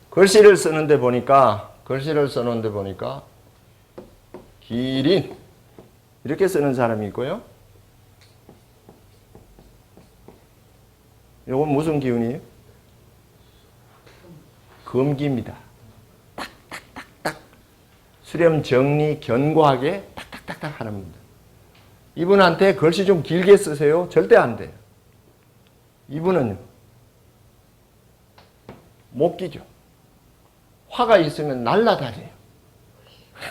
글씨를 쓰는데 보니까 기린 이렇게 쓰는 사람이 있고요. 이건 무슨 기운이에요? 금기입니다. 탁탁탁탁 수렴 정리 견고하게 탁탁탁탁 하는 겁니다. 이분한테 글씨 좀 길게 쓰세요. 절대 안 돼요. 이분은요. 못 끼죠. 화가 있으면 날라다녀요.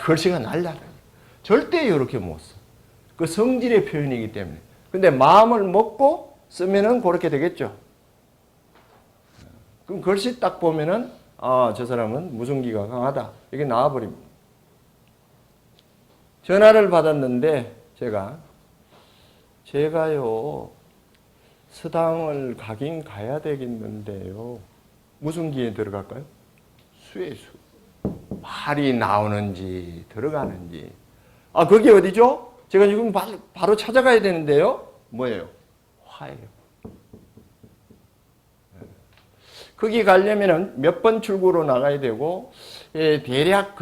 글씨가 날라다녀요. 절대 이렇게 못 써. 그 성질의 표현이기 때문에. 근데 마음을 먹고 쓰면은 그렇게 되겠죠. 그럼 글씨 딱 보면은 저 사람은 무슨기가 강하다. 이게 나와버립니다. 전화를 받았는데 제가요 서당을 가긴 가야 되겠는데요. 무슨 기에 들어갈까요? 수의 수. 말이 나오는지 들어가는지. 그게 어디죠? 제가 지금 바로 찾아가야 되는데요. 뭐예요? 화예요. 거기 가려면은 몇 번 출구로 나가야 되고, 대략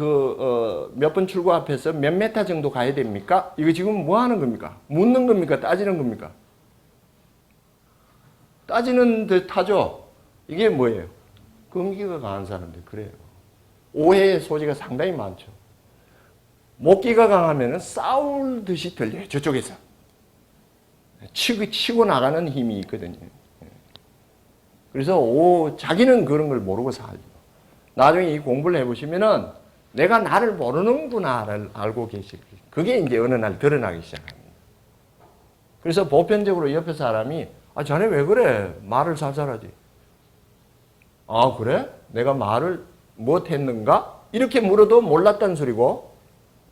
몇 번 출구 앞에서 몇 메타 정도 가야 됩니까? 이거 지금 뭐 하는 겁니까? 묻는 겁니까? 따지는 겁니까? 따지는 듯 하죠? 이게 뭐예요? 금기가 강한 사람들, 그래요. 오해의 소지가 상당히 많죠. 목기가 강하면은 싸울 듯이 들려요, 저쪽에서. 치고 나가는 힘이 있거든요. 그래서 자기는 그런 걸 모르고 살죠. 나중에 이 공부를 해보시면은 내가 나를 모르는구나를 알고 계실 거예요. 그게 이제 어느 날 드러나기 시작합니다. 그래서 보편적으로 옆에 사람이 자네 왜 그래? 말을 살살하지. 그래? 내가 말을 못했는가? 이렇게 물어도 몰랐다는 소리고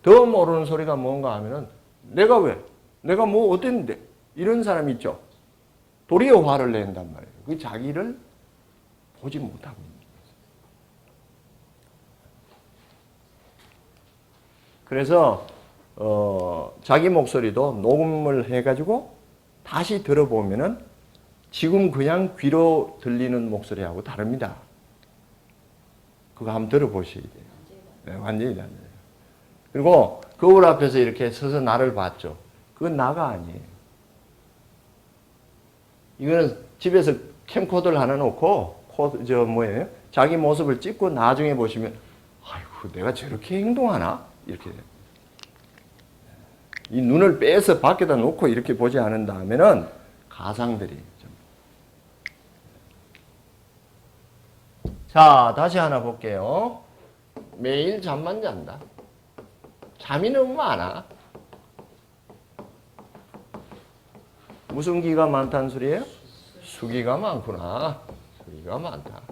더 모르는 소리가 뭔가 하면은 내가 왜? 내가 뭐 어땠는데? 이런 사람이 있죠. 도리어 화를 낸단 말이에요. 그 자기를 보지 못하고 있는 거죠. 그래서 자기 목소리도 녹음을 해가지고 다시 들어보면은 지금 그냥 귀로 들리는 목소리하고 다릅니다. 그거 한번 들어보셔야 돼요. 네, 완전히 달라요. 그리고 거울 앞에서 이렇게 서서 나를 봤죠. 그건 나가 아니에요. 이거는 집에서 캠코더를 하나 놓고 자기 모습을 찍고 나중에 보시면 아이고 내가 저렇게 행동하나? 이렇게 돼요. 이 눈을 빼서 밖에다 놓고 이렇게 보지 않는다면은 가상들이 자, 다시 하나 볼게요. 매일 잠만 잔다. 잠이 너무 많아. 무슨 기가 많다는 소리예요? 수기가 많구나. 수기가 많다.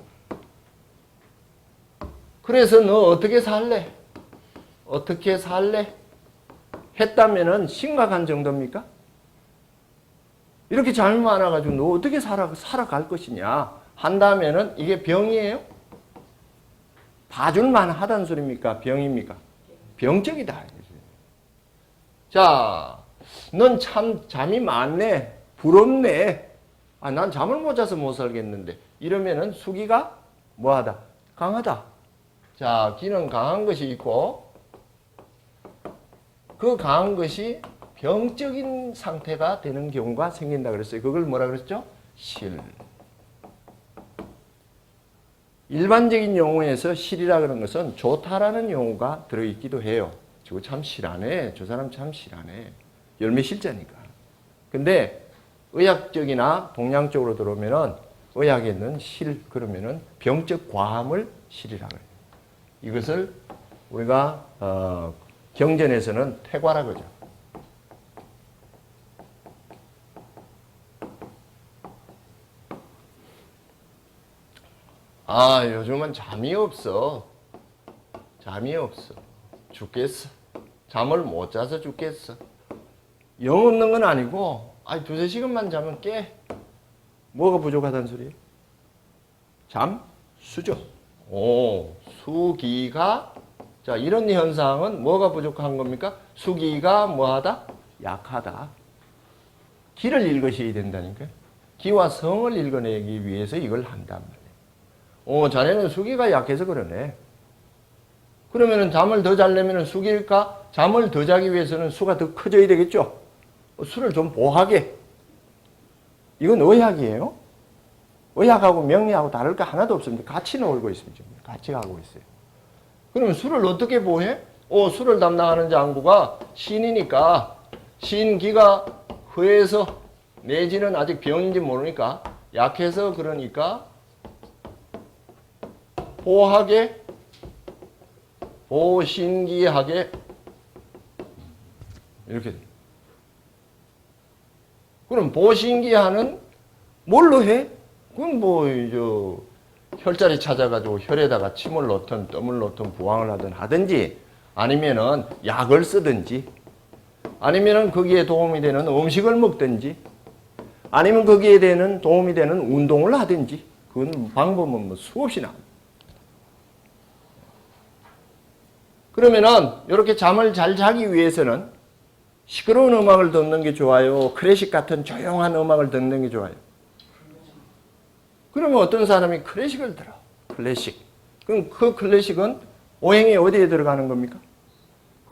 그래서 너 어떻게 살래? 어떻게 살래? 했다면은 심각한 정도입니까? 이렇게 잠이 많아가지고 너 어떻게 살아갈 것이냐? 한다면은 이게 병이에요? 봐줄만 하다는 소리입니까? 병입니까? 병적이다. 자, 넌 참 잠이 많네. 부럽네. 난 잠을 못 자서 못 살겠는데. 이러면은 수기가 뭐하다? 강하다. 자, 기는 강한 것이 있고 그 강한 것이 병적인 상태가 되는 경우가 생긴다 그랬어요. 그걸 뭐라 그랬죠? 실. 일반적인 용어에서 실이라 그런 것은 좋다라는 용어가 들어있기도 해요. 저거 참 실하네. 저 사람 참 실하네. 열매 실자니까. 근데 의학적이나 동양적으로 들어오면은 의학에는 실 그러면은 병적 과함을 실이라고 해요. 이것을 우리가 경전에서는 퇴과라 그러죠. 요즘은 잠이 없어. 잠이 없어. 죽겠어. 잠을 못 자서 죽겠어. 영 없는 건 아니고, 두세 시간만 자면 깨. 뭐가 부족하다는 소리예요? 잠? 수죠. 수기가, 자, 이런 현상은 뭐가 부족한 겁니까? 수기가 뭐하다? 약하다. 기를 읽으셔야 된다니까요. 기와 성을 읽어내기 위해서 이걸 한단 말이에요. 자네는 수기가 약해서 그러네. 그러면은 잠을 더 자려면 수기일까? 잠을 더 자기 위해서는 수가 더 커져야 되겠죠? 수를 좀 보하게. 이건 의학이에요. 의학하고 명리하고 다를 거 하나도 없습니다. 같이 놀고 있습니다. 같이 가고 있어요. 그러면 수를 어떻게 보해? 수를 담당하는 장부가 신이니까 신기가 허해서 내지는 아직 병인지 모르니까 약해서 그러니까 보하게 보신기하게 이렇게 돼. 그럼 보신기하는 뭘로 해? 그건 혈자리 찾아가지고 혈에다가 침을 넣든 뜸을 넣든 부항을 하든지 아니면은 약을 쓰든지 아니면은 거기에 도움이 되는 음식을 먹든지 아니면 거기에 되는 도움이 되는 운동을 하든지 그건 방법은 수없이 나옵니다. 그러면은 이렇게 잠을 잘 자기 위해서는 시끄러운 음악을 듣는 게 좋아요? 클래식 같은 조용한 음악을 듣는 게 좋아요? 그러면 어떤 사람이 클래식을 들어. 클래식. 그럼 그 클래식은 오행이 어디에 들어가는 겁니까?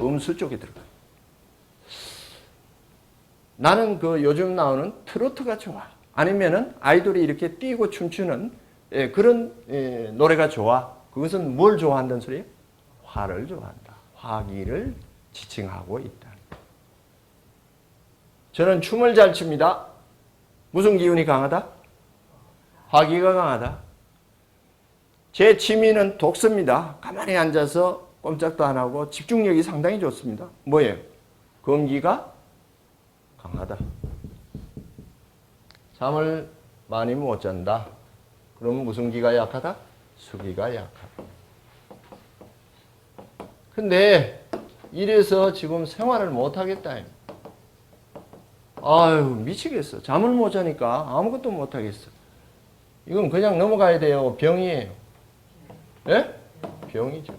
음수 쪽에 들어가요. 나는 요즘 나오는 트로트가 좋아. 아니면은 아이돌이 이렇게 뛰고 춤추는 그런 노래가 좋아. 그것은 뭘 좋아한다는 소리예요? 화를 좋아한다. 화기를 지칭하고 있다. 저는 춤을 잘 춥니다. 무슨 기운이 강하다? 화기가 강하다. 제 취미는 독서입니다. 가만히 앉아서 꼼짝도 안 하고 집중력이 상당히 좋습니다. 뭐예요? 금기가 강하다. 잠을 많이 못 잔다. 그러면 무슨 기가 약하다? 수기가 약하다. 근데 이래서 지금 생활을 못 하겠다. 아유, 미치겠어. 잠을 못 자니까 아무것도 못 하겠어. 이건 그냥 넘어가야 돼요. 병이에요. 예? 병이죠.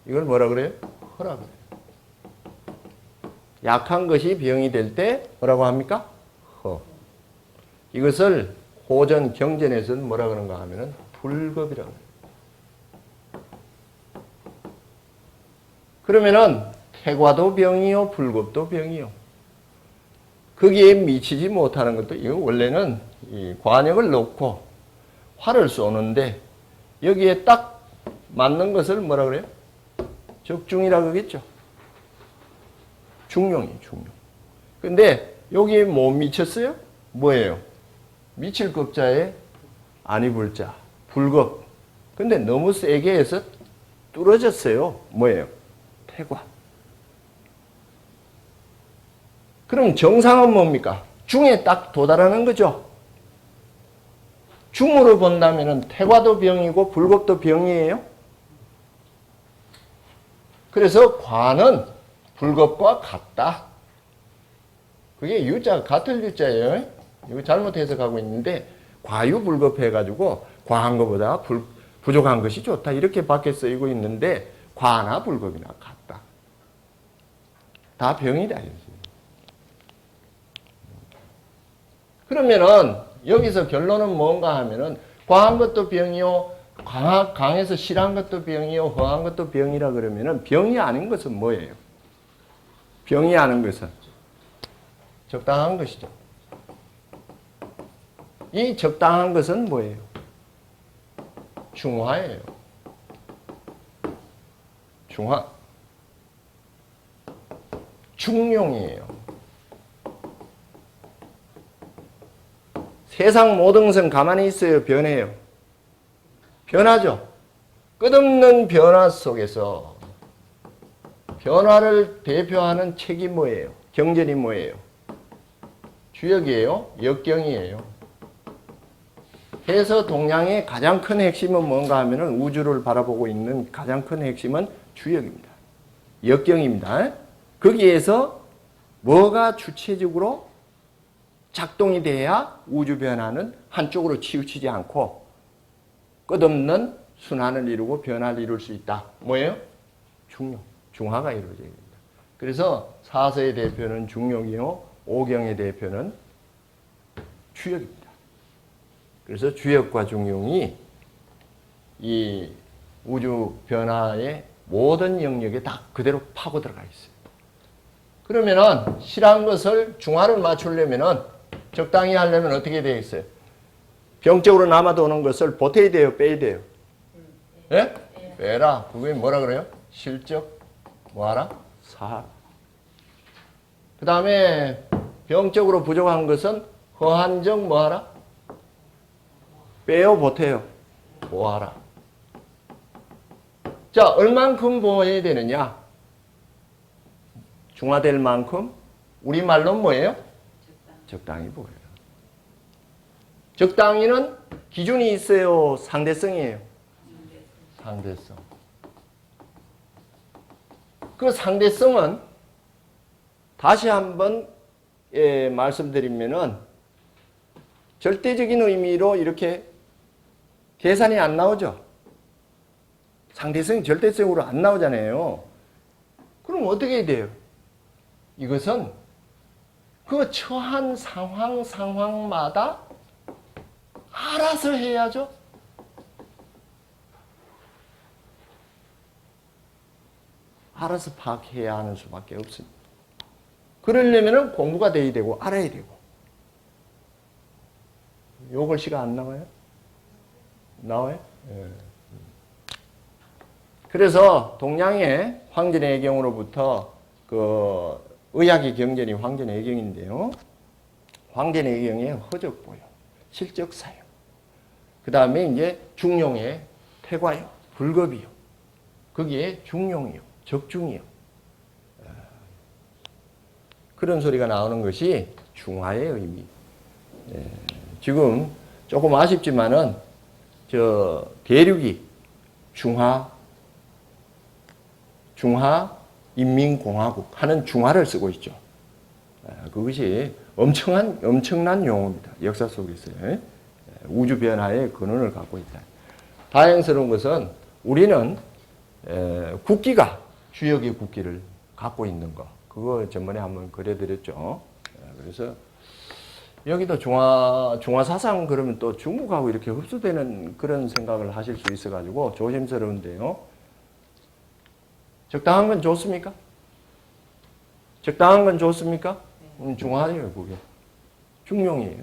이걸 뭐라 그래요? 허라 그래요. 약한 것이 병이 될 때 뭐라고 합니까? 허. 이것을 호전, 경전에서는 뭐라 그런가 하면은 불겁이라고 해요. 그러면은 태과도 병이요, 불겁도 병이요. 거기에 미치지 못하는 것도 이거 원래는 이 관역을 놓고 활을 쏘는데 여기에 딱 맞는 것을 뭐라 그래요? 적중이라 그러겠죠. 중용이에요, 중용. 근데 여기에 못 미쳤어요? 뭐예요? 미칠 겁자에 아니 불자, 불겁. 근데 너무 세게 해서 뚫어졌어요. 뭐예요? 태과. 그럼 정상은 뭡니까? 중에 딱 도달하는 거죠. 중으로 본다면 태과도 병이고 불겁도 병이에요. 그래서 과는 불겁과 같다. 그게 유자, 같을 유자예요. 이거 잘못 해석하고 있는데 과유불급 해가지고 과한 것보다 부족한 것이 좋다. 이렇게 밖에 쓰이고 있는데 과나 불급이나 같다. 다 병이다. 그러면은 여기서 결론은 뭔가 하면은 과한 것도 병이요. 강해서 실한 것도 병이요. 허한 것도 병이라 그러면은 병이 아닌 것은 뭐예요? 병이 아닌 것은 적당한 것이죠. 이 적당한 것은 뭐예요? 중화예요. 중화. 중용이에요. 세상 모든 것은 가만히 있어요? 변해요? 변하죠. 끝없는 변화 속에서 변화를 대표하는 책이 뭐예요? 경전이 뭐예요? 주역이에요? 역경이에요? 해서 동양의 가장 큰 핵심은 뭔가 하면은 우주를 바라보고 있는 가장 큰 핵심은 주역입니다. 역경입니다. 거기에서 뭐가 주체적으로 작동이 돼야 우주 변화는 한쪽으로 치우치지 않고 끝없는 순환을 이루고 변화를 이룰 수 있다. 뭐예요? 중용, 중화가 이루어져야 됩니다. 그래서 사서의 대표는 중용이요, 오경의 대표는 주역입니다. 그래서 주역과 중용이 이 우주 변화의 모든 영역에 다 그대로 파고 들어가 있어요. 그러면은 실한 것을 중화를 맞추려면은 적당히 하려면 어떻게 되겠어요? 병적으로 남아도는 것을 보태야 돼요, 빼야 돼요? 예? 빼라. 그게 뭐라 그래요? 실적 뭐하라? 사하라. 그 다음에 병적으로 부족한 것은 허한적 뭐하라? 빼요, 보태요? 보하라. 자, 얼만큼 보호해야 되느냐? 중화될 만큼 우리말로 뭐예요? 적당히 보여요. 적당히는 기준이 있어요? 상대성이에요? 상대성. 그 상대성은 다시 한번 말씀드리면은 절대적인 의미로 이렇게 계산이 안 나오죠? 상대성이 절대성으로 안 나오잖아요. 그럼 어떻게 해야 돼요? 이것은 그 처한 상황마다 알아서 해야죠. 알아서 파악해야 하는 수밖에 없습니다. 그러려면 공부가 돼야 되고 알아야 되고. 요 글씨가 안 나와요? 나와요? 예. 그래서 동양의 황전의 애경으로부터 그 의학의 경전이 황전의 애경인데요. 황전의 애경의 허적보요, 실적사요. 그 다음에 이제 중용의 태과요, 불급이요. 거기에 중용이요, 적중이요. 그런 소리가 나오는 것이 중화의 의미. 지금 조금 아쉽지만은 저 대륙이 중화인민공화국 하는 중화를 쓰고 있죠. 그것이 엄청난 용어입니다. 역사 속에서의 우주 변화의 근원을 갖고 있다. 다행스러운 것은 우리는 국기가 주역의 국기를 갖고 있는 거. 그거 전번에 한번 그려드렸죠. 그래서 여기도 중화 사상 그러면 또 중국하고 이렇게 흡수되는 그런 생각을 하실 수 있어가지고 조심스러운데요. 적당한 건 좋습니까? 적당한 건 좋습니까? 중화예요, 그게. 중용이에요.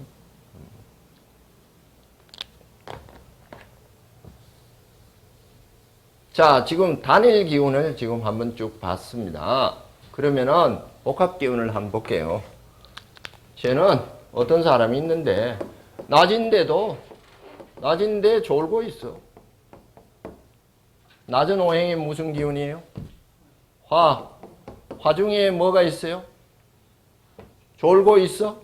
자, 지금 단일 기운을 지금 한번 쭉 봤습니다. 그러면은 복합 기운을 한번 볼게요. 쟤는 어떤 사람이 있는데 낮인데 졸고 있어. 낮은 오행이 무슨 기운이에요? 화 중에 뭐가 있어요? 졸고 있어?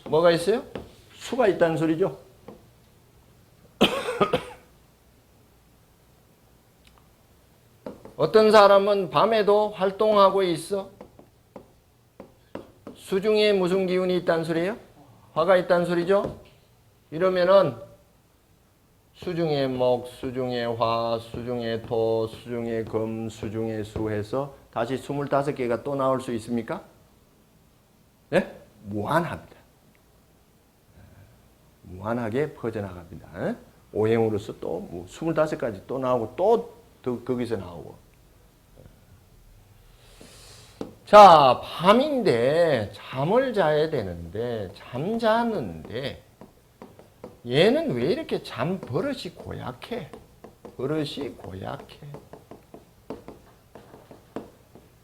뭐가 있어요? 수가 있다는 소리죠. 어떤 사람은 밤에도 활동하고 있어? 수중에 무슨 기운이 있다는 소리예요? 화가 있다는 소리죠? 이러면은 수중에 목, 수중에 화, 수중에 토, 수중에 금, 수중에 수 해서 다시 25개가 또 나올 수 있습니까? 네? 무한합니다. 무한하게 퍼져나갑니다. 오행으로서 또 25가지 또 나오고 또 거기서 나오고. 자, 밤인데 잠을 자야 되는데 잠자는데 얘는 왜 이렇게 잠 버릇이 고약해? 버릇이 고약해.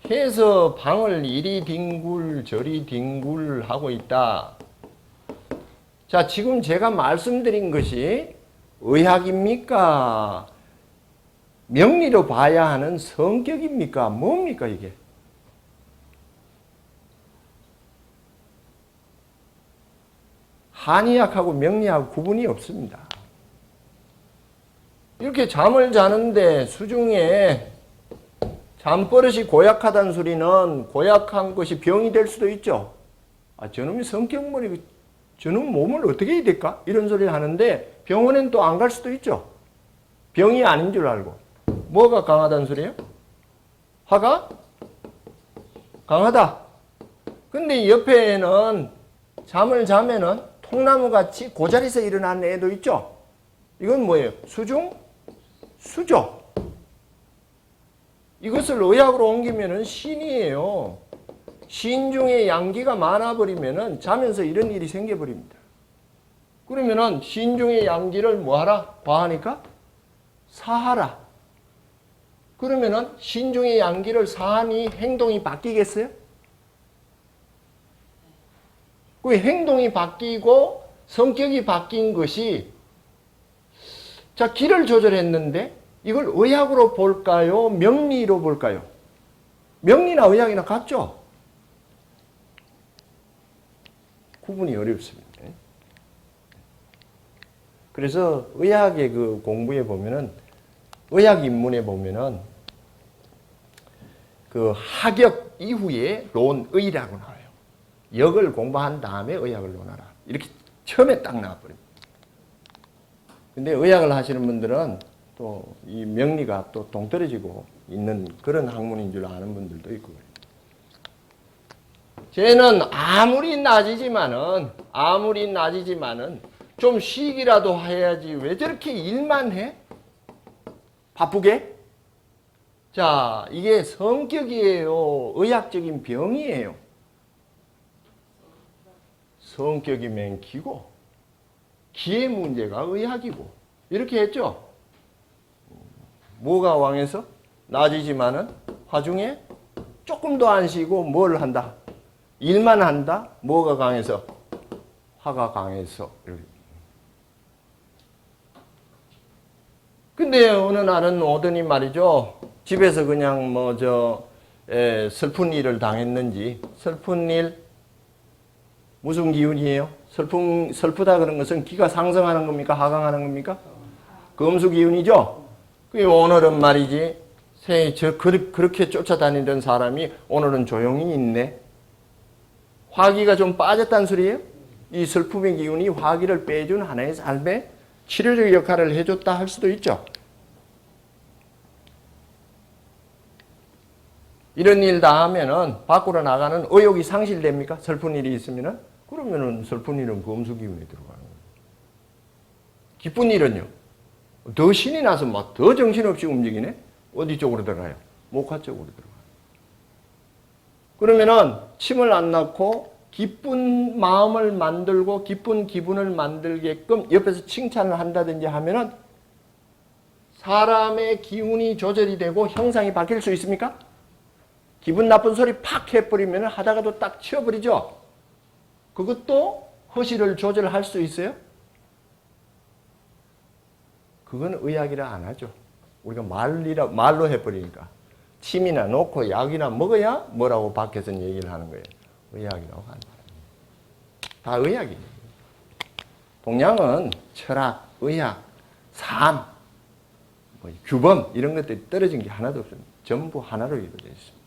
해서 방을 이리 뒹굴 저리 뒹굴 하고 있다. 자, 지금 제가 말씀드린 것이 의학입니까? 명리로 봐야 하는 성격입니까? 뭡니까 이게? 한의학하고 명리하고 구분이 없습니다. 이렇게 잠을 자는데 수중에 잠버릇이 고약하다는 소리는 고약한 것이 병이 될 수도 있죠. 저놈이 성격머리, 저놈 몸을 어떻게 해야 될까? 이런 소리를 하는데 병원엔 또 안 갈 수도 있죠. 병이 아닌 줄 알고. 뭐가 강하다는 소리예요? 화가 강하다. 근데 옆에는 잠을 자면은 통나무같이 그 자리에서 일어난 애도 있죠. 이건 뭐예요? 수중, 수조. 이것을 의학으로 옮기면은 신이에요. 신 중에 양기가 많아버리면은 자면서 이런 일이 생겨버립니다. 그러면은 신 중에 양기를 뭐하라? 과하니까 사하라. 그러면은 신 중에 양기를 사하니 행동이 바뀌겠어요? 그 행동이 바뀌고 성격이 바뀐 것이 자, 기를 조절했는데 이걸 의학으로 볼까요? 명리로 볼까요? 명리나 의학이나 같죠? 구분이 어렵습니다. 그래서 의학의 그 공부에 보면은 의학 입문에 보면은 그 학역 이후에 논의라고 나와요. 역을 공부한 다음에 의학을 논하라. 이렇게 처음에 딱 나와버립니다. 근데 의학을 하시는 분들은 또 이 명리가 또 동떨어지고 있는 그런 학문인 줄 아는 분들도 있고 그래요. 쟤는 아무리 낮이지만은 좀 쉬기라도 해야지 왜 저렇게 일만 해? 바쁘게? 자, 이게 성격이에요. 의학적인 병이에요. 성격이 맨키고 기의 문제가 의학이고 이렇게 했죠. 뭐가 왕해서? 낮이지만은 화중에 조금 더 안 쉬고 뭘 한다? 일만 한다? 뭐가 강해서? 화가 강해서. 근데 어느 날은 오더니 말이죠. 집에서 그냥 슬픈 일을 당했는지 슬픈 일 무슨 기운이에요? 슬프다 그런 것은 기가 상승하는 겁니까? 하강하는 겁니까? 금수 기운이죠? 오늘은 말이지, 그렇게 쫓아다니던 사람이 오늘은 조용히 있네. 화기가 좀 빠졌다는 소리예요? 이 슬픔의 기운이 화기를 빼준 하나의 삶의 치료적 역할을 해줬다 할 수도 있죠. 이런 일 다 하면은 밖으로 나가는 의욕이 상실됩니까? 슬픈 일이 있으면은? 그러면은 슬픈 일은 금수 기운에 들어가는 거예요. 기쁜 일은요? 더 신이 나서 막 더 정신없이 움직이네? 어디 쪽으로 들어가요? 목화 쪽으로 들어가요. 그러면은 침을 안 낳고 기쁜 마음을 만들고 기쁜 기분을 만들게끔 옆에서 칭찬을 한다든지 하면은 사람의 기운이 조절이 되고 형상이 바뀔 수 있습니까? 기분 나쁜 소리 팍 해버리면 하다가도 딱 치워버리죠. 그것도 허시를 조절할 수 있어요? 그건 의학이라 안 하죠. 우리가 말로 해버리니까. 침이나 놓고 약이나 먹어야 뭐라고 밖에서는 얘기를 하는 거예요. 의학이라고 하는 거예요. 다 의학이에요. 동양은 철학, 의학, 삶, 규범 이런 것들이 떨어진 게 하나도 없습니다. 전부 하나로 이루어져 있습니다.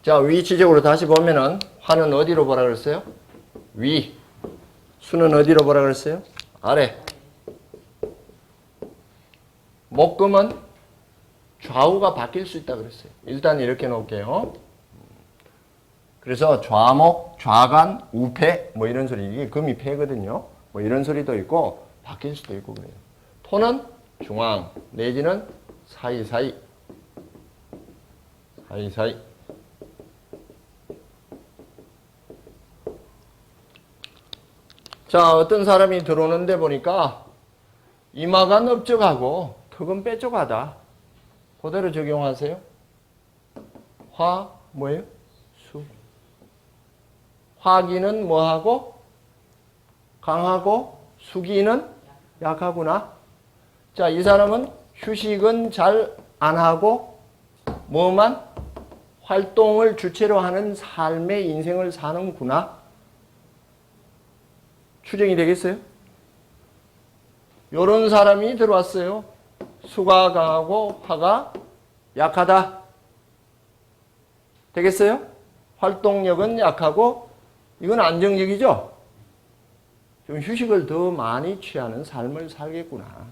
자, 위치적으로 다시 보면은 화는 어디로 보라 그랬어요? 위. 수는 어디로 보라 그랬어요? 아래. 목금은 좌우가 바뀔 수 있다 그랬어요. 일단 이렇게 놓을게요. 그래서 좌목, 좌간, 우패 뭐 이런 소리. 이게 금이 패거든요. 뭐 이런 소리도 있고 바뀔 수도 있고 그래요. 토는 중앙 내지는 사이사이. 사이사이. 자, 어떤 사람이 들어오는데 보니까 이마가 넓적하고 턱은 빼쪽하다. 그대로 적용하세요. 화 뭐예요? 수. 화기는 뭐하고? 강하고 수기는 약하구나. 자, 이 사람은 휴식은 잘 안 하고 뭐만? 활동을 주체로 하는 삶의 인생을 사는구나. 추정이 되겠어요? 요런 사람이 들어왔어요. 수가 강하고 화가 약하다. 되겠어요? 활동력은 약하고 이건 안정적이죠? 좀 휴식을 더 많이 취하는 삶을 살겠구나.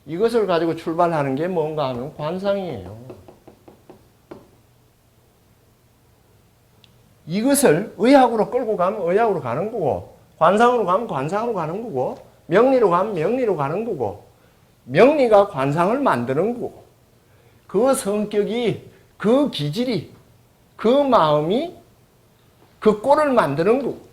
이것을 가지고 출발하는 게 뭔가 하면 관상이에요. 이것을 의학으로 끌고 가면 의학으로 가는 거고, 관상으로 가면 관상으로 가는 거고, 명리로 가면 명리로 가는 거고, 명리가 관상을 만드는 거고, 그 성격이, 그 기질이, 그 마음이 그 꼴을 만드는 거고,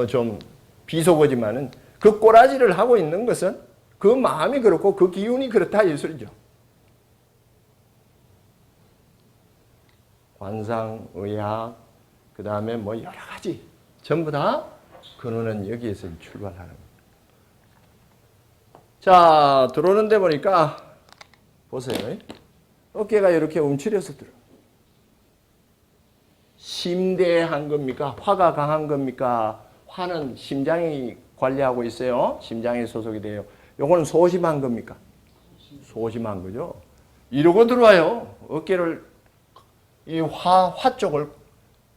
좀 비속어지만은 그 꼬라지를 하고 있는 것은 그 마음이 그렇고 그 기운이 그렇다 이 소리죠. 관상, 의학, 그 다음에 여러 가지 전부 다 근원은 여기에서 출발하는 거예요. 자, 들어오는데 보니까 보세요. 어깨가 이렇게 움츠려서 들어. 심대한 겁니까? 화가 강한 겁니까? 화는 심장이 관리하고 있어요. 심장에 소속이 돼요. 요거는 소심한 겁니까? 소심한 거죠. 이러고 들어와요. 어깨를 이 화 쪽을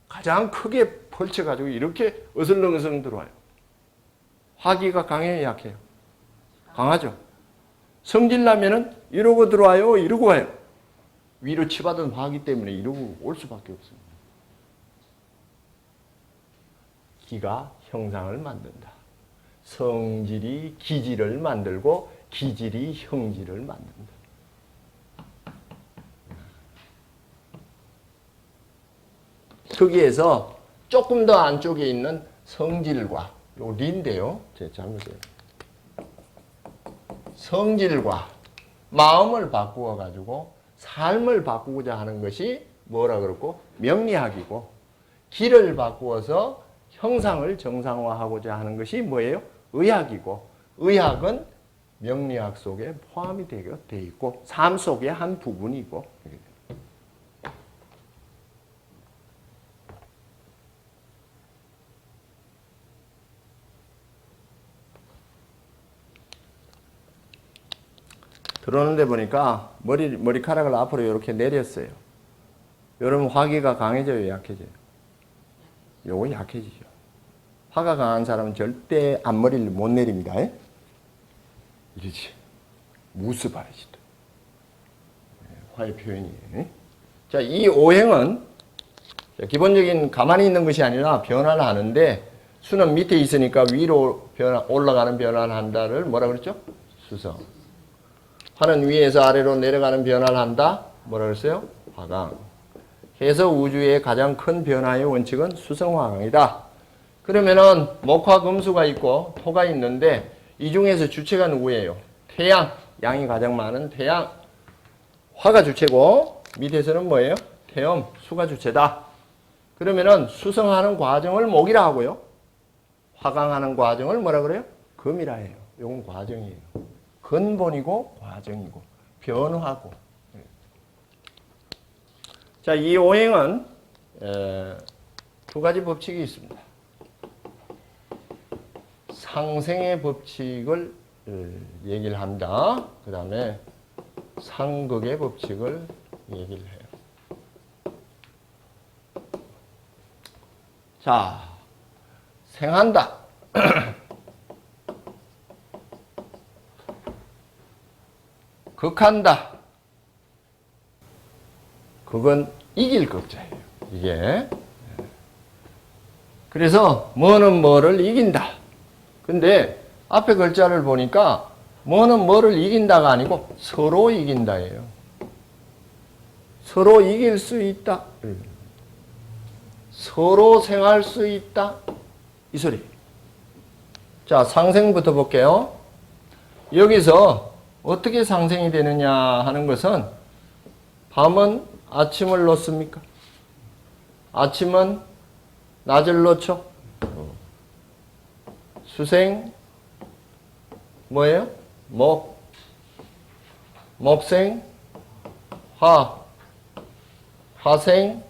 가장 크게 펼쳐가지고 이렇게 어슬렁어슬렁 들어와요. 화기가 강해요, 약해요? 강하죠. 성질나면은 이러고 들어와요, 이러고 와요. 위로 치받은 화기 때문에 이러고 올 수밖에 없습니다. 기가 형상을 만든다. 성질이 기질을 만들고 기질이 형질을 만든다. 거기에서 조금 더 안쪽에 있는 성질과 요 리인데요. 제 잘못해요. 성질과 마음을 바꾸어 가지고 삶을 바꾸고자 하는 것이 뭐라 그러고 명리학이고, 기를 바꾸어서 형상을 정상화하고자 하는 것이 뭐예요? 의학이고, 의학은 명리학 속에 포함이 되어 있고 삶 속의 한 부분이고. 들어오는데 보니까 머리카락을 앞으로 이렇게 내렸어요. 여러분 화기가 강해져요, 약해져요? 요거 약해지죠. 화가 강한 사람은 절대 앞머리를 못 내립니다. 이러지. 무스바라지도. 화의 표현이에요. 자, 이 오행은 기본적인 가만히 있는 것이 아니라 변화를 하는데, 수는 밑에 있으니까 위로 올라가는 변화를 한다를 뭐라 그랬죠? 수성. 화는 위에서 아래로 내려가는 변화를 한다. 뭐라 그랬어요? 화강. 해서 우주의 가장 큰 변화의 원칙은 수성화강이다. 그러면은 목화 금수가 있고 토가 있는데 이 중에서 주체가 누구예요? 태양. 양이 가장 많은 태양. 화가 주체고 밑에서는 뭐예요? 태âm. 수가 주체다. 그러면은 수성하는 과정을 목이라 하고요. 화강하는 과정을 뭐라 그래요? 금이라 해요. 이건 과정이에요. 근본이고 과정이고 변화고. 자, 이 오행은 두 가지 법칙이 있습니다. 상생의 법칙을 얘기를 합니다. 그 다음에 상극의 법칙을 얘기를 해요. 자, 생한다. 극한다. 그건 이길 극자예요. 이게. 그래서 뭐는 뭐를 이긴다. 근데 앞에 글자를 보니까 뭐는 뭐를 이긴다가 아니고 서로 이긴다예요. 서로 이길 수 있다. 서로 생할 수 있다. 이 소리. 자, 상생부터 볼게요. 여기서 어떻게 상생이 되느냐 하는 것은 밤은 아침을 놓습니까? 아침은 낮을 놓죠? 수생 뭐예요? 목생 화생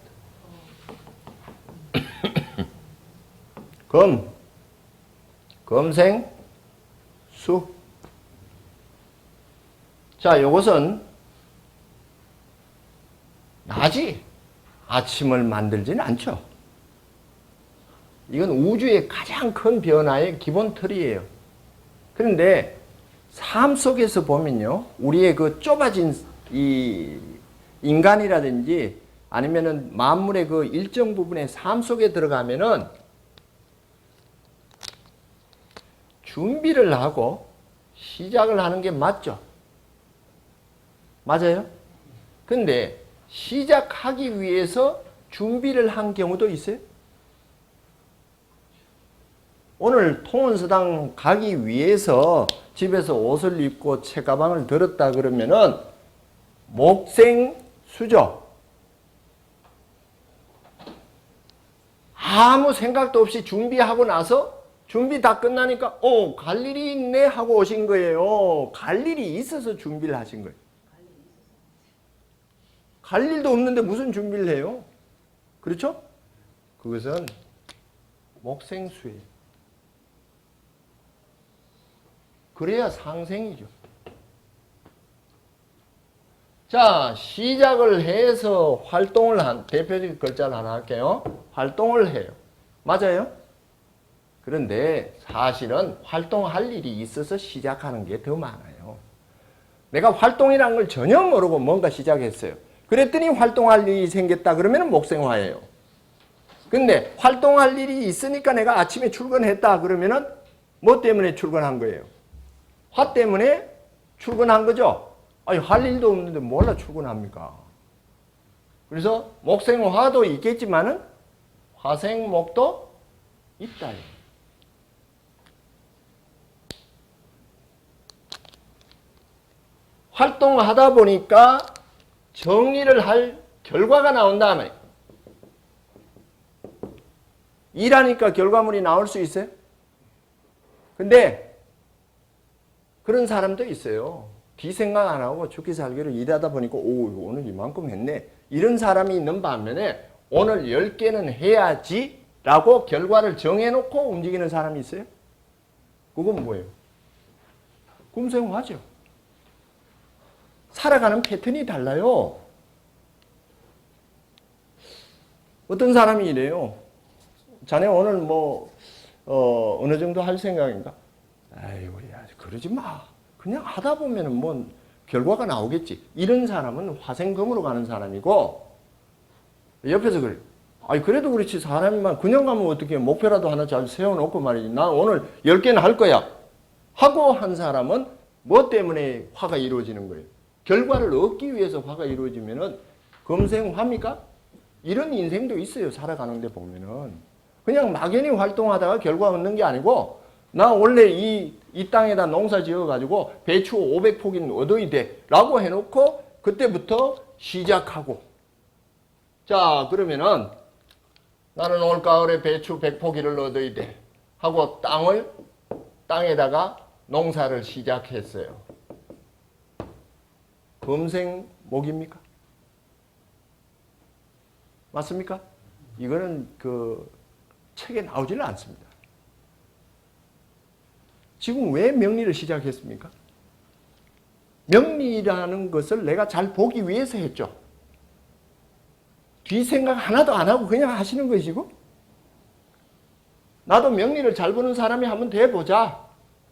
금생 수. 자, 요것은 낮이 아침을 만들지는 않죠. 이건 우주의 가장 큰 변화의 기본 틀이에요. 그런데 삶 속에서 보면요, 우리의 그 좁아진 이 인간이라든지 아니면은 만물의 그 일정 부분의 삶 속에 들어가면은 준비를 하고 시작을 하는 게 맞죠? 맞아요? 근데 시작하기 위해서 준비를 한 경우도 있어요? 오늘 통원서당 가기 위해서 집에서 옷을 입고 책가방을 들었다 그러면은 목생수죠. 아무 생각도 없이 준비하고 나서 준비 다 끝나니까 갈 일이 있네 하고 오신 거예요. 갈 일이 있어서 준비를 하신 거예요. 갈 일도 없는데 무슨 준비를 해요? 그렇죠? 그것은 목생수예요. 그래야 상생이죠. 자, 시작을 해서 활동을 한, 대표적인 글자를 하나 할게요. 활동을 해요. 맞아요? 그런데 사실은 활동할 일이 있어서 시작하는 게 더 많아요. 내가 활동이라는 걸 전혀 모르고 뭔가 시작했어요. 그랬더니 활동할 일이 생겼다 그러면 목생화예요. 근데 활동할 일이 있으니까 내가 아침에 출근했다 그러면은 뭐 때문에 출근한 거예요? 화 때문에 출근한 거죠? 아니, 할 일도 없는데 뭘로 출근합니까? 그래서 목생화도 있겠지만은 화생목도 있다. 활동하다 보니까 정리를 할 결과가 나온다 말이에요. 일하니까 결과물이 나올 수 있어요? 근데 그런 사람도 있어요. 뒤 생각 안 하고 죽기 살기로 일하다 보니까 오늘 이만큼 했네. 이런 사람이 있는 반면에 오늘 10개는 해야지 라고 결과를 정해놓고 움직이는 사람이 있어요? 그건 뭐예요? 금생화죠. 살아가는 패턴이 달라요. 어떤 사람이 이래요. 자네 오늘 어느 정도 할 생각인가? 아이고, 야, 그러지 마. 그냥 하다 보면은 뭐 결과가 나오겠지. 이런 사람은 화생금으로 가는 사람이고, 옆에서 그래. 아니, 그래도 그렇지. 사람이만 그냥 가면 어떻게 목표라도 하나 잘 세워놓고 말이지. 나 오늘 10개는 할 거야. 하고 한 사람은 뭐 때문에 화가 이루어지는 거예요? 결과를 얻기 위해서 화가 이루어지면은 금생화입니까? 이런 인생도 있어요. 살아가는데 보면은. 그냥 막연히 활동하다가 결과 얻는 게 아니고, 나 원래 이 땅에다 농사 지어가지고 배추 500포기는 얻어야 돼. 라고 해놓고 그때부터 시작하고. 자, 그러면은 나는 올 가을에 배추 100포기를 얻어야 돼. 하고 땅에다가 농사를 시작했어요. 금생목입니까? 맞습니까? 이거는 그 책에 나오지는 않습니다. 지금 왜 명리를 시작했습니까? 명리라는 것을 내가 잘 보기 위해서 했죠. 뒷생각 하나도 안 하고 그냥 하시는 것이고, 나도 명리를 잘 보는 사람이 한번 돼보자,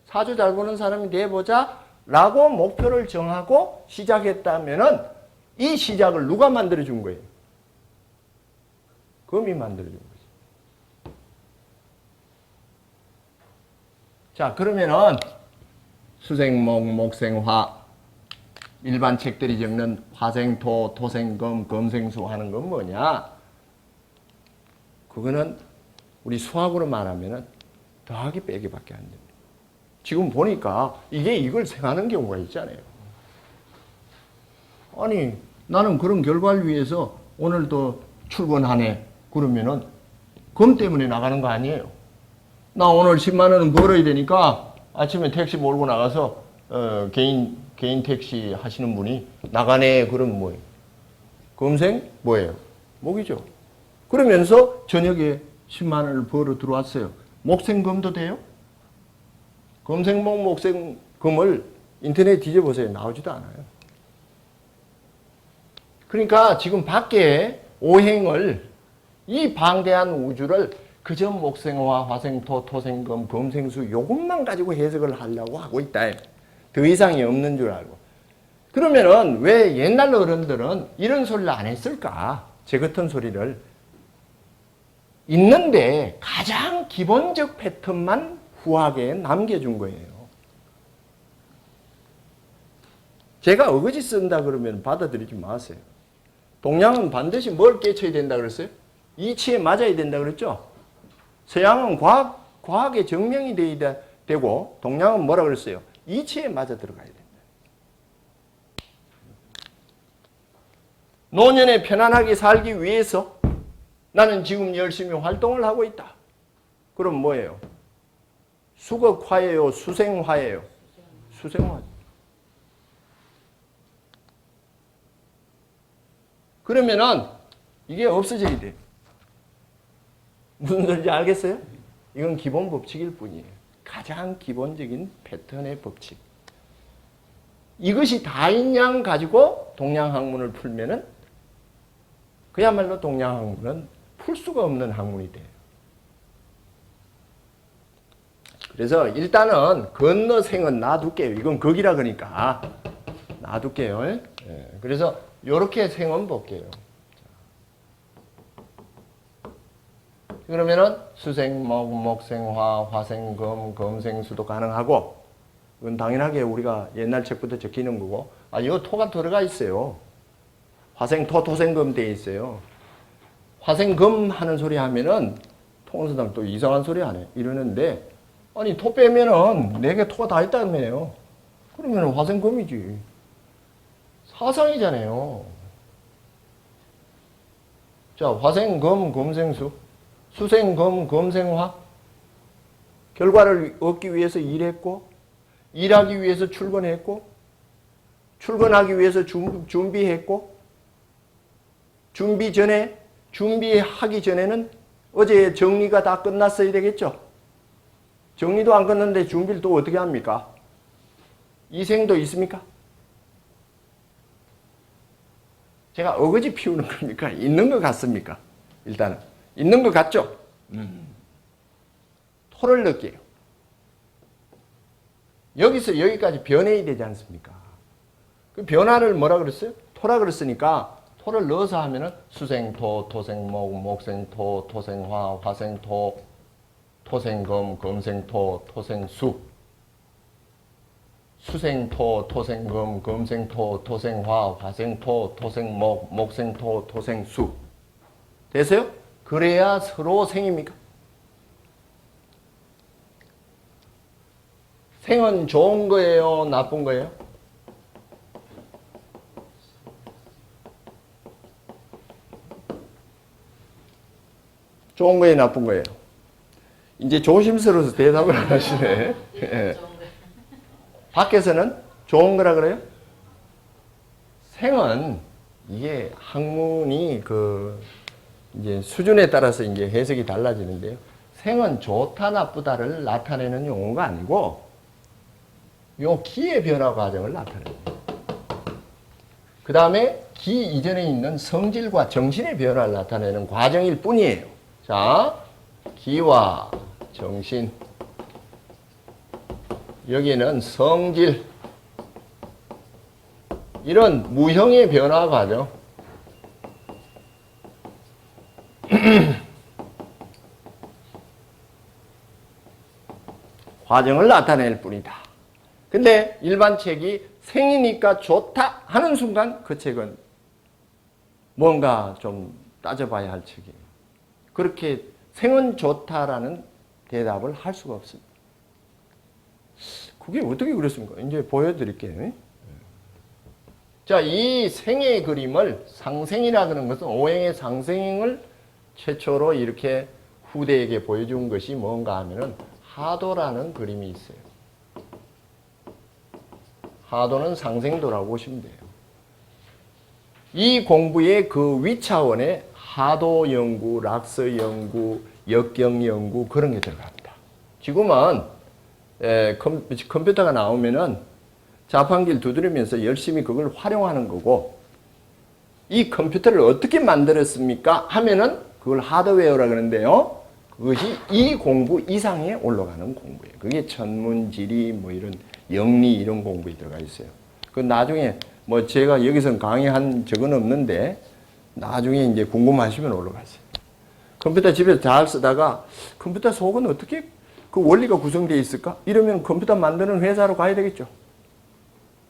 사주 잘 보는 사람이 돼보자 라고 목표를 정하고 시작했다면은 이 시작을 누가 만들어준 거예요? 금이 만들어준 거죠. 자, 그러면은 수생목, 목생화, 일반 책들이 적는 화생토, 토생금, 금생수 하는 건 뭐냐? 그거는 우리 수학으로 말하면은 더하기 빼기밖에 안 됩니다. 지금 보니까 이걸 생각하는 경우가 있잖아요. 아니, 나는 그런 결과를 위해서 오늘도 출근하네. 그러면은 금 때문에 나가는 거 아니에요. 나 오늘 10만 원은 벌어야 되니까 아침에 택시 몰고 나가서 개인 택시 하시는 분이 나가네. 그럼 뭐예요? 금생 뭐예요? 목이죠. 그러면서 저녁에 10만 원을 벌어 들어왔어요. 목생금도 돼요? 금생목, 목생금을 인터넷 뒤져보세요. 나오지도 않아요. 그러니까 지금 밖에 오행을, 이 방대한 우주를 그저 목생화, 화생토, 토생금, 금생수 요것만 가지고 해석을 하려고 하고 있다. 더 이상이 없는 줄 알고. 그러면은 왜 옛날 어른들은 이런 소리를 안 했을까? 제 같은 소리를. 있는데 가장 기본적 패턴만 후하게 남겨준 거예요. 제가 어거지 쓴다 그러면 받아들이지 마세요. 동양은 반드시 뭘 깨쳐야 된다 그랬어요? 이치에 맞아야 된다 그랬죠? 서양은 과학의 증명이 돼야 되고 동양은 뭐라 그랬어요? 이치에 맞아 들어가야 된다. 노년에 편안하게 살기 위해서 나는 지금 열심히 활동을 하고 있다. 그럼 뭐예요? 수극화예요? 수생화예요? 수생화. 그러면은 이게 없어져야 돼. 무슨 소리인지 알겠어요? 이건 기본 법칙일 뿐이에요. 가장 기본적인 패턴의 법칙. 이것이 다인 양 가지고 동양학문을 풀면은 그야말로 동양학문은 풀 수가 없는 학문이 돼요. 그래서 일단은 건너생은 놔둘게요. 이건 극이라 그러니까 놔둘게요. 예. 그래서 이렇게 생은 볼게요. 그러면은 수생목, 목생화, 화생금, 금생수도 가능하고 이건 당연하게 우리가 옛날 책부터 적히는 거고 이 토가 들어가 있어요. 화생토, 토생금 돼 있어요. 화생금 하는 소리 하면은 통원사람 또 이상한 소리 안 해. 이러는데 아니 토 빼면은 4개 토가 다 있다며요. 그러면 화생금이지. 사상이잖아요. 자, 화생금, 금생수, 수생금, 금생화. 결과를 얻기 위해서 일했고, 일하기 위해서 출근했고, 출근하기 위해서 준비했고, 준비하기 전에는 어제 정리가 다 끝났어야 되겠죠? 정리도 안 끝났는데 준비를 또 어떻게 합니까? 이생도 있습니까? 제가 어거지 피우는 겁니까? 있는 것 같습니까? 일단은. 있는 것 같죠? 토를 넣을게요. 여기서 여기까지 변해야 되지 않습니까? 그 변화를 뭐라 그랬어요? 토라 그랬으니까 토를 넣어서 하면은 수생토, 토생목, 목생토, 토생화, 화생토, 토생금, 금생토, 토생수. 수생토, 토생금, 금생토, 토생화, 화생토, 토생목, 목생토, 토생수. 됐어요? 그래야 서로 생입니까? 생은 좋은 거예요? 나쁜 거예요? 좋은 거예요? 나쁜 거예요? 이제 조심스러워서 대답을 안 하시네. 예. 밖에서는 좋은 거라 그래요? 생은 이게 학문이 이제 수준에 따라서 이제 해석이 달라지는데요. 생은 좋다 나쁘다를 나타내는 용어가 아니고 요 기의 변화 과정을 나타냅니다. 그 다음에 기 이전에 있는 성질과 정신의 변화를 나타내는 과정일 뿐이에요. 자, 기와 정신. 여기는 성질. 이런 무형의 변화 과정. 과정을 나타낼 뿐이다. 근데 일반 책이 생이니까 좋다 하는 순간 그 책은 뭔가 좀 따져봐야 할 책이에요. 그렇게 생은 좋다라는 대답을 할 수가 없습니다. 그게 어떻게 그랬습니까? 이제 보여드릴게요. 자, 이 생의 그림을 상생이라 그러는 것은 오행의 상생을 최초로 이렇게 후대에게 보여준 것이 뭔가 하면은 하도라는 그림이 있어요. 하도는 상생도라고 보시면 돼요. 이 공부의 그 위차원에 하도 연구, 락서 연구, 역경 연구 그런 게 들어갑니다. 지금은 컴퓨터가 나오면은 자판기를 두드리면서 열심히 그걸 활용하는 거고 이 컴퓨터를 어떻게 만들었습니까? 하면은 그걸 하드웨어라 그러는데요. 그것이 이 공부 이상에 올라가는 공부예요. 그게 천문, 지리, 뭐 이런 영리 이런 공부에 들어가 있어요. 그 나중에 뭐 제가 여기서 강의한 적은 없는데 나중에 이제 궁금하시면 올라가세요. 컴퓨터 집에서 잘 쓰다가 컴퓨터 속은 어떻게 그 원리가 구성되어 있을까? 이러면 컴퓨터 만드는 회사로 가야 되겠죠.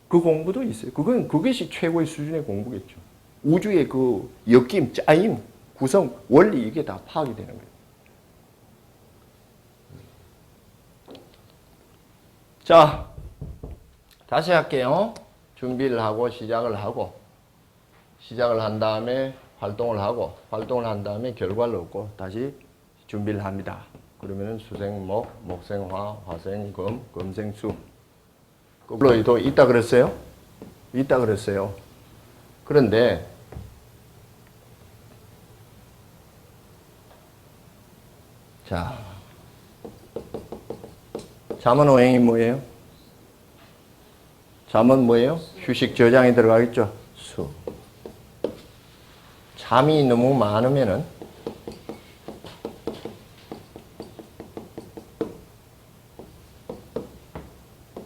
그 공부도 있어요. 그것이 최고의 수준의 공부겠죠. 우주의 그 엮임, 짜임, 구성, 원리 이게 다 파악이 되는 거예요. 자, 다시 할게요. 준비를 하고 시작을 한 다음에 활동을 한 다음에 결과를 얻고 다시 준비를 합니다. 그러면은 수생 목, 목생 화, 화생 금, 금생 수. 거꾸로도 있다 그랬어요? 있다 그랬어요. 그런데 자, 잠언 오행이 뭐예요? 잠언 뭐예요? 휴식 저장에 들어가겠죠? 수. 잠이 너무 많으면은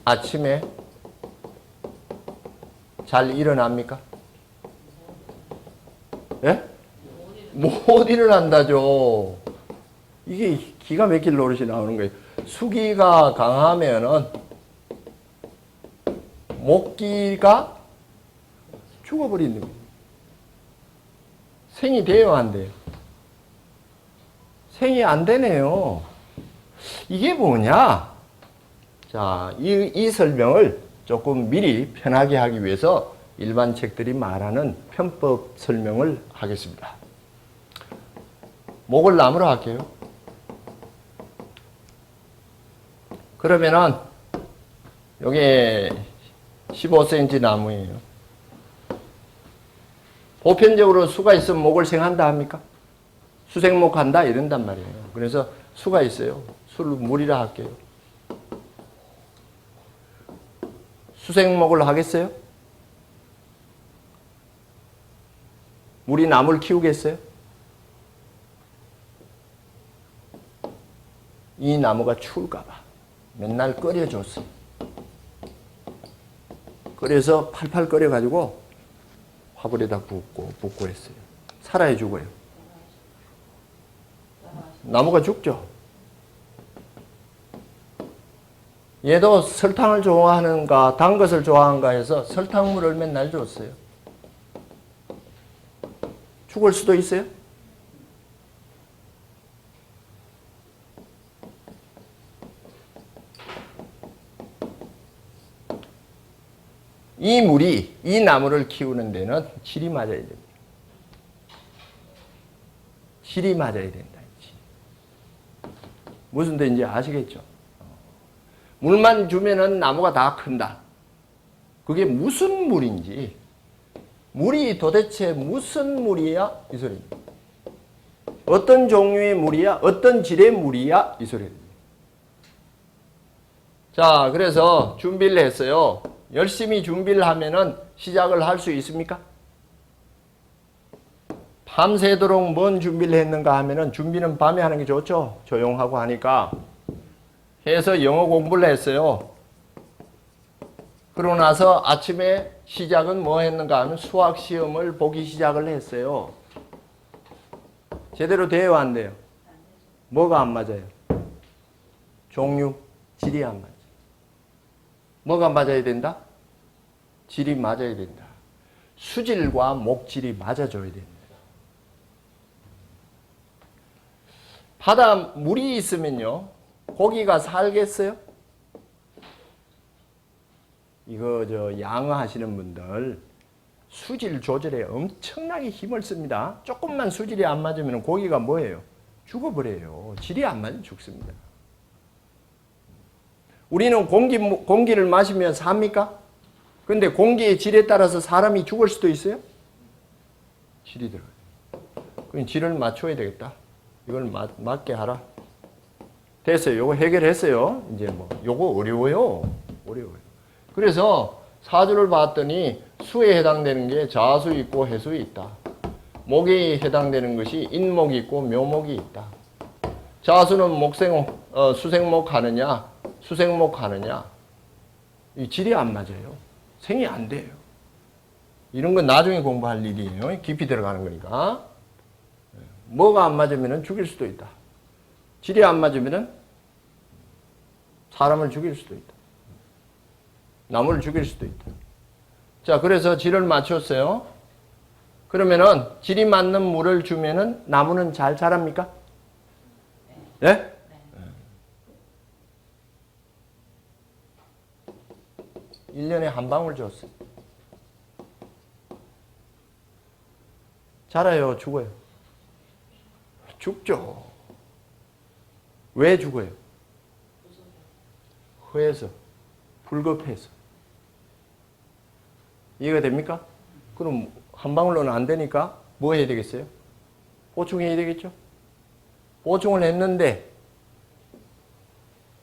아침에 잘 일어납니까? 예? 못 일어난다죠. 이게 기가 막힐 노릇이 나오는 거예요. 수기가 강하면은 목기가 죽어버리는 거예요. 생이 돼요, 안 돼요? 생이 안 되네요. 이게 뭐냐? 자, 이 설명을 조금 미리 편하게 하기 위해서 일반 책들이 말하는 편법 설명을 하겠습니다. 목을 나무로 할게요. 그러면은 요게 15cm 나무예요. 보편적으로 수가 있으면 목을 생한다 합니까? 수생목 한다 이런단 말이에요. 그래서 수가 있어요. 수를 물이라 할게요. 수생목을 하겠어요? 물이 나무를 키우겠어요? 이 나무가 추울까봐 맨날 끓여줬어요. 끓여서 팔팔 끓여가지고 화불에다 붓고 했어요. 살아야 죽어요. 나무가 죽죠. 얘도 설탕을 좋아하는가 단 것을 좋아하는가 해서 설탕물을 맨날 줬어요. 죽을 수도 있어요. 이 물이 이 나무를 키우는 데는 질이 맞아야 됩니다. 질이 맞아야 된다. 무슨 데인지 아시겠죠? 물만 주면은 나무가 다 큰다. 그게 무슨 물인지, 물이 도대체 무슨 물이야? 이 소리입니다. 어떤 종류의 물이야? 어떤 질의 물이야? 이 소리입니다. 자, 그래서 준비를 했어요. 열심히 준비를 하면은 시작을 할 수 있습니까? 밤새도록 뭔 준비를 했는가 하면은 준비는 밤에 하는 게 좋죠. 조용하고 하니까. 해서 영어 공부를 했어요. 그러고 나서 아침에 시작은 뭐 했는가 하면 수학 시험을 보기 시작을 했어요. 제대로 돼요, 안 돼요? 뭐가 안 맞아요? 종류, 질이 안 맞아요. 뭐가 맞아야 된다? 질이 맞아야 된다. 수질과 목질이 맞아줘야 됩니다. 바다 물이 있으면요, 고기가 살겠어요? 이거 양어 하시는 분들 수질 조절에 엄청나게 힘을 씁니다. 조금만 수질이 안 맞으면 고기가 뭐예요? 죽어버려요. 질이 안 맞으면 죽습니다. 우리는 공기를 마시면 삽니까? 근데 공기의 질에 따라서 사람이 죽을 수도 있어요? 질이 들어가요. 그럼 질을 맞춰야 되겠다. 이걸 맞게 하라. 됐어요. 요거 해결했어요. 이제 뭐 요거 어려워요. 그래서 사주를 봤더니 수에 해당되는 게 자수 있고 해수 있다. 목에 해당되는 것이 인목이 있고 묘목이 있다. 자수는 수생목 하느냐, 수생목 하느냐. 이 질이 안 맞아요. 생이 안 돼요. 이런 건 나중에 공부할 일이에요. 깊이 들어가는 거니까. 뭐가 안 맞으면 죽일 수도 있다. 질이 안 맞으면 사람을 죽일 수도 있다. 나무를 죽일 수도 있다. 자, 그래서 질을 맞췄어요. 그러면은 질이 맞는 물을 주면은 나무는 잘 자랍니까? 예? 네? 1년에 한 방울 줬어요. 자라요, 죽어요? 죽죠. 왜 죽어요? 허해서, 불급해서. 이해가 됩니까? 그럼 한 방울로는 안 되니까 뭐 해야 되겠어요? 보충해야 되겠죠? 보충을 했는데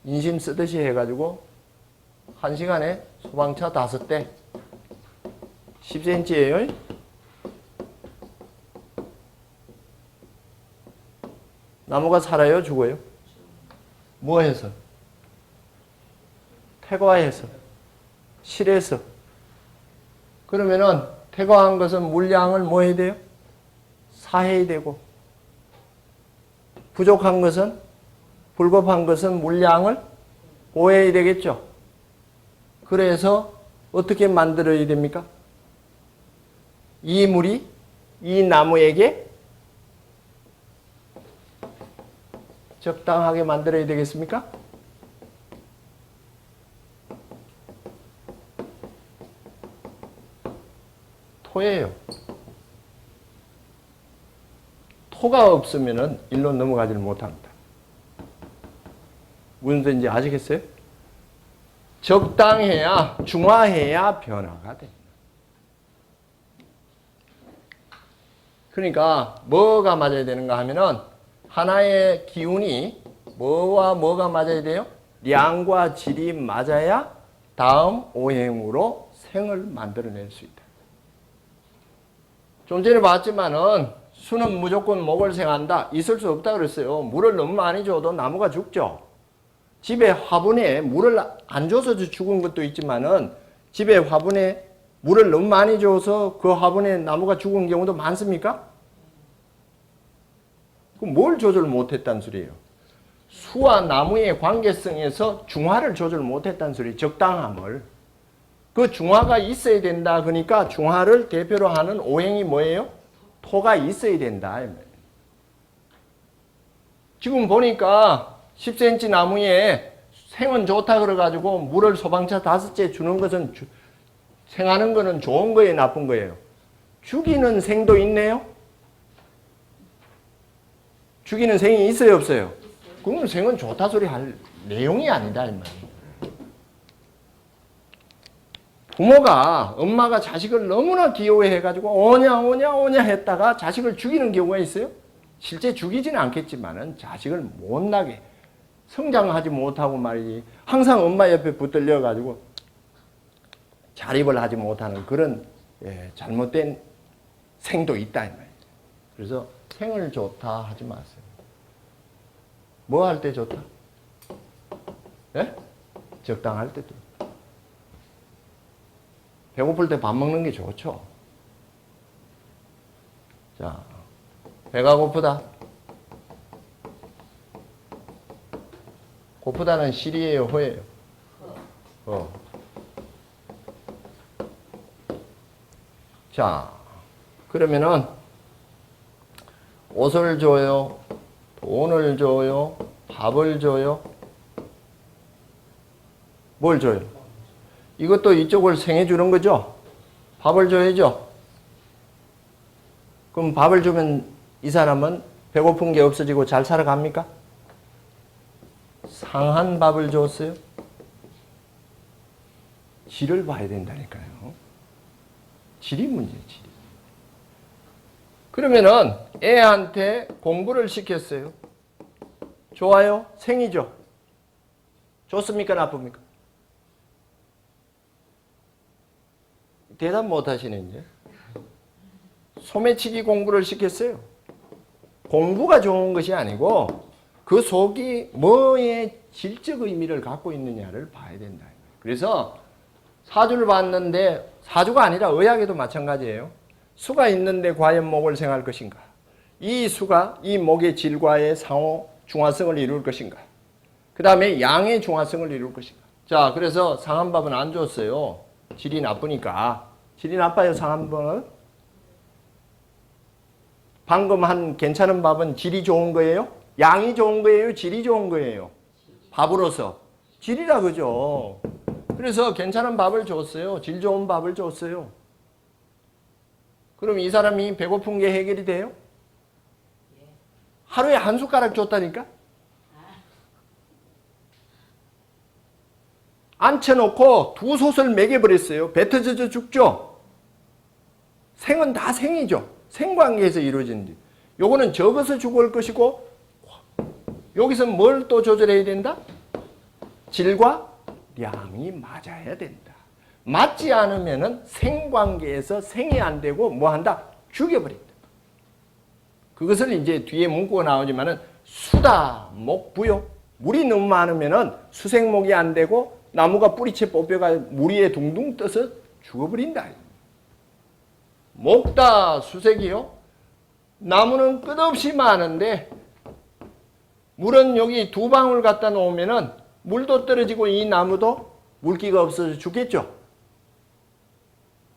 인심 쓰듯이 해가지고 1시간에 소방차 5대 10cm예요. 나무가 살아요? 죽어요? 뭐 해서? 태과해서, 실해서. 그러면은 태과한 것은 물량을 뭐 해야 돼요? 사해야 되고, 부족한 것은, 불급한 것은 물량을 보해야 되겠죠. 그래서 어떻게 만들어야 됩니까? 이 물이 이 나무에게 적당하게 만들어야 되겠습니까? 토예요. 토가 없으면 일로 넘어가지를 못합니다. 무슨 소리인지 아시겠어요? 적당해야, 중화해야 변화가 됩니다. 그러니까 뭐가 맞아야 되는가 하면은 하나의 기운이 뭐와 뭐가 맞아야 돼요? 량과 질이 맞아야 다음 오행으로 생을 만들어낼 수 있다. 좀 전에 봤지만은 수는 무조건 목을 생한다. 있을 수 없다 그랬어요. 물을 너무 많이 줘도 나무가 죽죠. 집에 화분에 물을 안 줘서 죽은 것도 있지만은 집에 화분에 물을 너무 많이 줘서 그 화분에 나무가 죽은 경우도 많습니까? 그럼 뭘 조절 못했다는 소리예요? 수와 나무의 관계성에서 중화를 조절 못했다는 소리예요. 적당함을. 그 중화가 있어야 된다. 그러니까 중화를 대표로 하는 오행이 뭐예요? 토가 있어야 된다. 지금 보니까 10cm 나무에 생은 좋다 그래가지고 물을 소방차 5째 주는 것은 생하는 거는 좋은 거예요, 나쁜 거예요? 죽이는 생도 있네요? 죽이는 생이 있어요, 없어요? 그러면 생은 좋다 소리 할 내용이 아니다, 이 말이에요. 부모가, 엄마가 자식을 너무나 귀여워해가지고 오냐 오냐 오냐 했다가 자식을 죽이는 경우가 있어요? 실제 죽이지는 않겠지만은 자식을 못나게 성장하지 못하고 말이지 항상 엄마 옆에 붙들려가지고 자립을 하지 못하는 그런 잘못된 생도 있다 이 말이에요. 그래서 생을 좋다 하지 마세요. 뭐 할 때 좋다? 예? 적당할 때도. 배고플 때 밥 먹는 게 좋죠. 자, 배가 고프다. 고프다는 실이에요, 허예요? 자, 그러면은 옷을 줘요, 돈을 줘요, 밥을 줘요. 뭘 줘요? 이것도 이쪽을 생해 주는 거죠? 밥을 줘야죠. 그럼 밥을 주면 이 사람은 배고픈 게 없어지고 잘 살아갑니까? 상한 밥을 줬어요? 질을 봐야 된다니까요. 질이 문제예요, 질이. 그러면은 애한테 공부를 시켰어요. 좋아요? 생이죠? 좋습니까? 나쁩니까? 대답 못 하시네, 이제. 소매치기 공부를 시켰어요. 공부가 좋은 것이 아니고 그 속이 뭐의 질적 의미를 갖고 있느냐를 봐야 된다. 그래서 사주를 봤는데 사주가 아니라 의학에도 마찬가지예요. 수가 있는데 과연 목을 생할 것인가? 이 수가 이 목의 질과의 상호 중화성을 이룰 것인가? 그 다음에 양의 중화성을 이룰 것인가? 자, 그래서 상한밥은 안 줬어요. 질이 나쁘니까. 질이 나빠요, 상한밥은? 방금 한 괜찮은 밥은 질이 좋은 거예요? 양이 좋은 거예요? 질이 좋은 거예요? 밥으로서. 질이라 그죠. 그래서 괜찮은 밥을 줬어요. 질 좋은 밥을 줬어요. 그럼 이 사람이 배고픈 게 해결이 돼요? 하루에 한 숟가락 줬다니까? 앉혀놓고 두 솥을 먹여버렸어요. 배 터져서 죽죠? 생은 다 생이죠. 생관계에서 이루어진다. 요거는 적어서 죽을 것이고 여기서 뭘 또 조절해야 된다? 질과 양이 맞아야 된다. 맞지 않으면은 생관계에서 생이 안 되고 뭐 한다? 죽여버린다. 그것을 이제 뒤에 문구가 나오지만은 수다, 목, 부요. 물이 너무 많으면은 수생목이 안 되고 나무가 뿌리채 뽑혀가 물 위에 둥둥 떠서 죽어버린다. 목다, 수색이요. 나무는 끝없이 많은데 물은 여기 두 방울 갖다 놓으면은 물도 떨어지고 이 나무도 물기가 없어서 죽겠죠.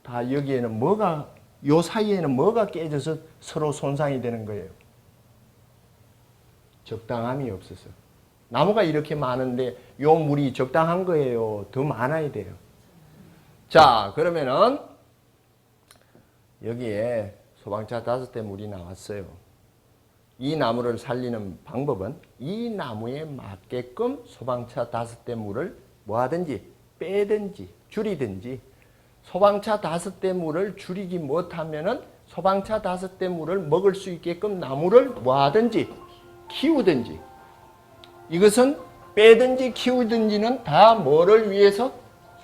다 여기에는 뭐가 요 사이에는 뭐가 깨져서 서로 손상이 되는 거예요. 적당함이 없어서. 나무가 이렇게 많은데 요 물이 적당한 거예요. 더 많아야 돼요. 자, 그러면은 여기에 소방차 5대 물이 나왔어요. 이 나무를 살리는 방법은 이 나무에 맞게끔 소방차 5대 물을 뭐 하든지 빼든지 줄이든지 소방차 5대 물을 줄이지 못하면은 소방차 5대 물을 먹을 수 있게끔 나무를 뭐 하든지 키우든지 이것은 빼든지 키우든지는 다 뭐를 위해서?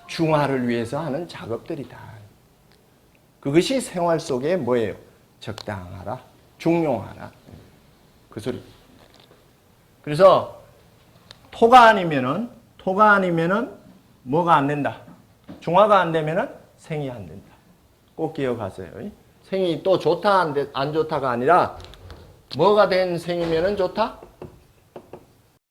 중화를 위해서 하는 작업들이다. 그것이 생활 속에 뭐예요? 적당하라, 중용하라. 그 소리. 그래서 토가 아니면은 뭐가 안 된다. 중화가 안 되면은 생이 안 된다. 꼭 기억하세요. 생이 또 좋다 안 좋다가 아니라 뭐가 된 생이면은 좋다?